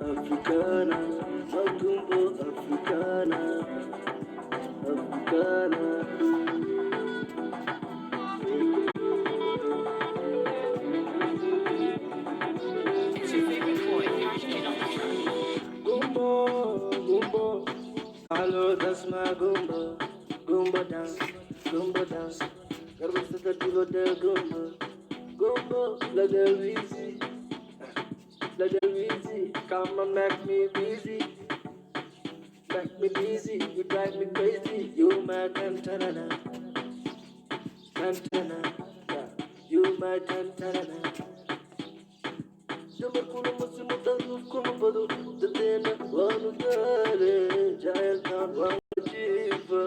Africana, Magumbo Africana, Africana. It's your favorite boy, Cash Kid on the track. Gumbo, Gumbo, hello, that's my Gumbo. Gumbo dance, Gumbo dance. Garba sa ta dilo da Gumbo. Gumbo, la da Weezy, la da Weezy. Come and make me busy, make me dizzy. You drive me crazy. You my tantanana, tantana. Yeah, you my tantanana. Jamar kuno musi mutaru kuno badu. Dadena wanu dare, jayal kan wanu jiva.